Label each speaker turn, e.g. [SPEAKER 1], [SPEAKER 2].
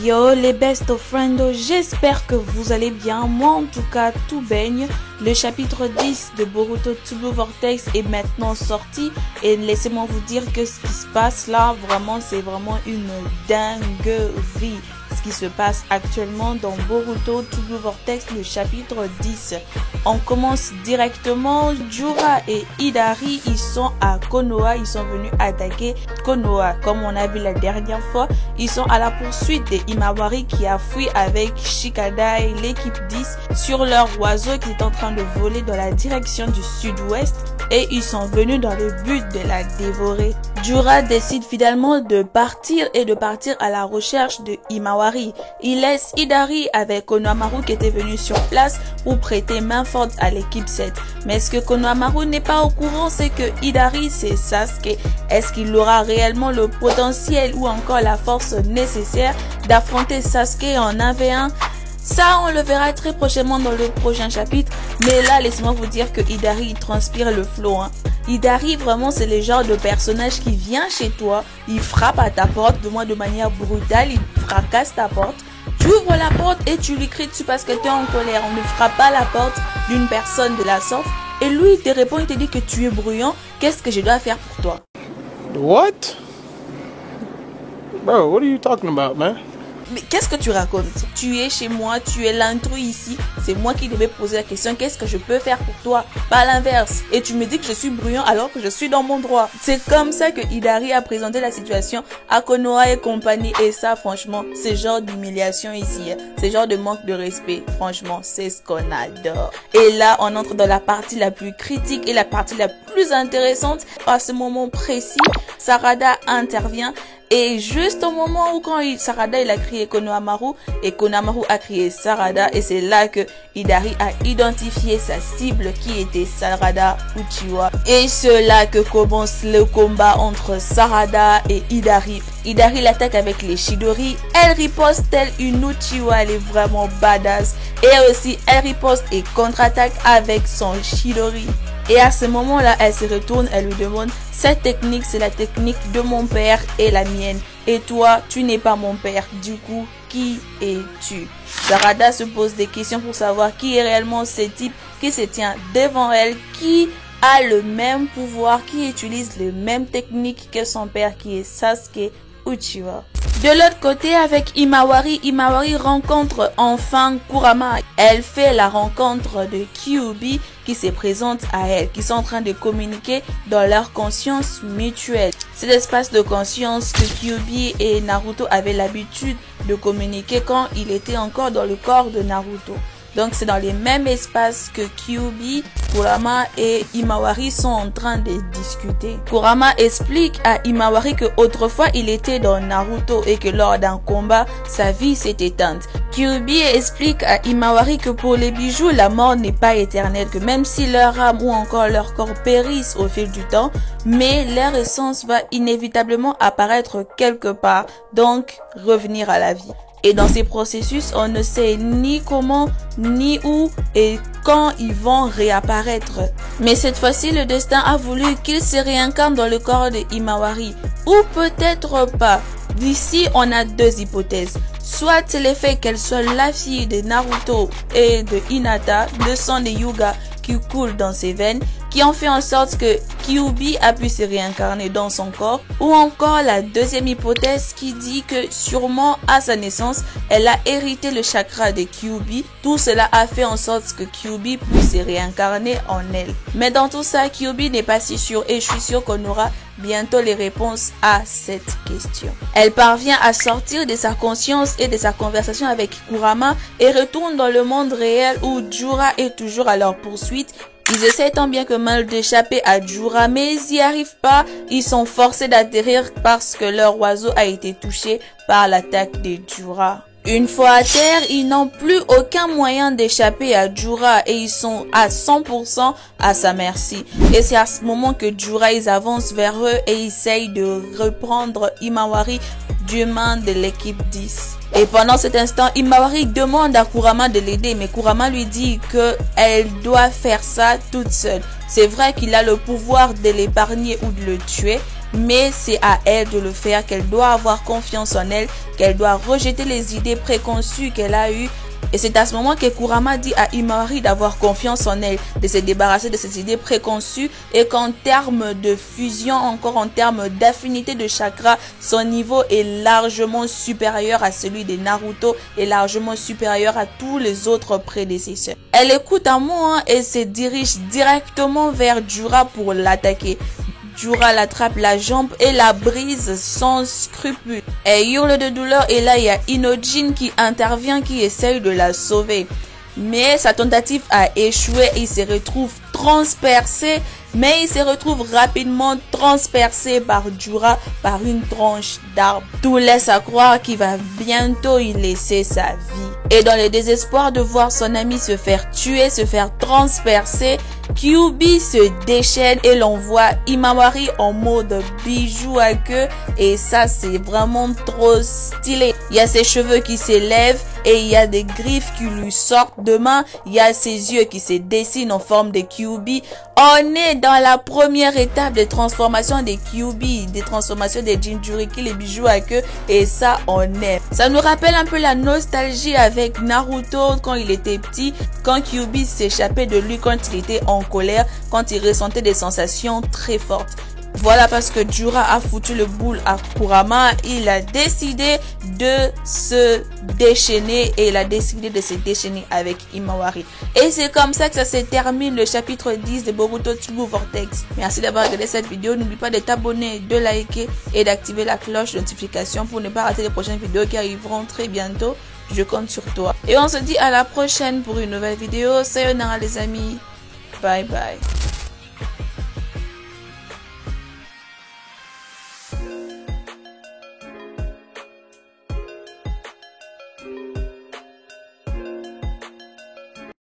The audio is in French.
[SPEAKER 1] Yo les best friends, j'espère que vous allez bien. Moi en tout cas tout baigne. Le chapitre 10 de Boruto To Blue Vortex est maintenant sorti et laissez-moi vous dire que ce qui se passe là, vraiment c'est vraiment une dinguerie. Ce qui se passe actuellement dans Boruto To Blue Vortex, le chapitre 10. On commence directement. Jura et Hidari, ils sont à Konoha, ils sont venus attaquer Konoha. Comme on a vu la dernière fois, ils sont à la poursuite de Himawari qui a fui avec Shikada et l'équipe 10 sur leur oiseau qui est en train de voler dans la direction du sud-ouest et ils sont venus dans le but de la dévorer. Jura décide finalement de partir à la recherche de Himawari. Il laisse Hidari avec Konohamaru qui était venu sur place pour prêter main forte à l'équipe 7. Mais ce que Konohamaru n'est pas au courant, c'est que Hidari c'est Sasuke. Est-ce qu'il aura réellement le potentiel ou encore la force nécessaire d'affronter Sasuke en 1v1? Ça, on le verra très prochainement dans le prochain chapitre. Mais là, laissez-moi vous dire que Hidari, il transpire le flot. Hidari, vraiment, c'est le genre de personnage qui vient chez toi. Il frappe à ta porte, de manière brutale. Il fracasse ta porte. Tu ouvres la porte et tu lui cries dessus parce que tu es en colère. On ne frappe pas la porte d'une personne de la sorte. Et lui, il te répond, il te dit que tu es bruyant. Qu'est-ce que je dois faire pour toi?
[SPEAKER 2] What? Bro, what are you talking about, man?
[SPEAKER 1] Mais qu'est-ce que tu racontes? Tu es chez moi, tu es l'intrus ici. C'est moi qui devais poser la question. Qu'est-ce que je peux faire pour toi? Pas l'inverse. Et tu me dis que je suis bruyant alors que je suis dans mon droit. C'est comme ça que Hidari a présenté la situation à Konoha et compagnie. Et ça, franchement, c'est genre d'humiliation ici. C'est genre de manque de respect. Franchement, c'est ce qu'on adore. Et là, on entre dans la partie la plus critique et la partie la plus intéressante. À ce moment précis, Sarada intervient. Et juste au moment où Sarada il a crié Konohamaru et Konohamaru a crié Sarada et c'est là que Hidari a identifié sa cible qui était Sarada Uchiwa. Et c'est là que commence le combat entre Sarada et Hidari. Hidari l'attaque avec les Chidori. Elle riposte telle une Uchiwa, elle est vraiment badass. Et aussi elle riposte et contre-attaque avec son Chidori. Et à ce moment-là, elle se retourne, elle lui demande « Cette technique, c'est la technique de mon père et la mienne. Et toi, tu n'es pas mon père. Du coup, qui es-tu » Sarada se pose des questions pour savoir qui est réellement ce type qui se tient devant elle, qui a le même pouvoir, qui utilise les mêmes techniques que son père qui est Sasuke Uchiwa. De l'autre côté, avec Himawari, Himawari rencontre enfin Kurama. Elle fait la rencontre de Kyuubi qui se présente à elle, qui sont en train de communiquer dans leur conscience mutuelle. Cet espace de conscience que Kyuubi et Naruto avaient l'habitude de communiquer quand il était encore dans le corps de Naruto. Donc c'est dans les mêmes espaces que Kyuubi, Kurama et Himawari sont en train de discuter. Kurama explique à Himawari que autrefois il était dans Naruto et que lors d'un combat, sa vie s'est éteinte. Kyuubi explique à Himawari que pour les bijoux, la mort n'est pas éternelle, que même si leur âme ou encore leur corps périssent au fil du temps, mais leur essence va inévitablement apparaître quelque part, donc revenir à la vie. Et dans ces processus, on ne sait ni comment, ni où et quand ils vont réapparaître. Mais cette fois-ci, le destin a voulu qu'ils se réincarnent dans le corps de Himawari. Ou peut-être pas. D'ici, on a deux hypothèses. Soit c'est le fait qu'elle soit la fille de Naruto et de Hinata, le sang de Hyuga qui coule dans ses veines, qui ont fait en sorte que Kyuubi a pu se réincarner dans son corps, ou encore la deuxième hypothèse qui dit que sûrement à sa naissance, elle a hérité le chakra de Kyuubi. Tout cela a fait en sorte que Kyuubi puisse se réincarner en elle. Mais dans tout ça, Kyuubi n'est pas si sûr et je suis sûr qu'on aura bientôt les réponses à cette question. Elle parvient à sortir de sa conscience et de sa conversation avec Kurama et retourne dans le monde réel où Jura est toujours à leur poursuite. Ils essaient tant bien que mal d'échapper à Jura, mais ils n'y arrivent pas. Ils sont forcés d'atterrir parce que leur oiseau a été touché par l'attaque de Jura. Une fois à terre, ils n'ont plus aucun moyen d'échapper à Jura et ils sont à 100% à sa merci. Et c'est à ce moment que Jura, ils avancent vers eux et ils essayent de reprendre Himawari du main de l'équipe 10. Et pendant cet instant, Himawari demande à Kurama de l'aider, mais Kurama lui dit qu'elle doit faire ça toute seule. C'est vrai qu'il a le pouvoir de l'épargner ou de le tuer, mais c'est à elle de le faire, qu'elle doit avoir confiance en elle, qu'elle doit rejeter les idées préconçues qu'elle a eues. Et c'est à ce moment que Kurama dit à Himawari d'avoir confiance en elle, de se débarrasser de ces idées préconçues et qu'en termes de fusion, encore en termes d'affinité de chakra, son niveau est largement supérieur à celui de Naruto et largement supérieur à tous les autres prédécesseurs. Elle écoute un mot et se dirige directement vers Jura pour l'attaquer. Jura l'attrape la jambe et la brise sans scrupule. Elle hurle de douleur et là il y a Inojin qui intervient, qui essaye de la sauver. Mais sa tentative a échoué, il se retrouve transpercé, mais il se retrouve rapidement transpercé par Jura, par une tranche d'arbre. Tout laisse à croire qu'il va bientôt y laisser sa vie. Et dans le désespoir de voir son ami se faire tuer, se faire transpercer, Kyuubi se déchaîne et l'envoie Himawari en mode bijou à queue. Et ça, c'est vraiment trop stylé. Il y a ses cheveux qui s'élèvent et il y a des griffes qui lui sortent de main. Il y a ses yeux qui se dessinent en forme de Kyuubi. On est dans la première étape de transformation des Kyuubi, des transformations des Jinchuriki, les bijoux à queue. Et ça, on aime. Ça nous rappelle un peu la nostalgie avec Naruto quand il était petit, quand Kyuubi s'échappait de lui quand il était en colère, quand il ressentait des sensations très fortes. Voilà, parce que Jura a foutu le boule à Kurama, il a décidé de se déchaîner et il a décidé de se déchaîner avec Himawari. Et c'est comme ça que ça se termine le chapitre 10 de Boruto True Vortex. Merci d'avoir regardé cette vidéo. N'oublie pas de t'abonner, de liker et d'activer la cloche de notification pour ne pas rater les prochaines vidéos qui arriveront très bientôt. Je compte sur toi. Et on se dit à la prochaine pour une nouvelle vidéo. Sayonara les amis. Bye bye.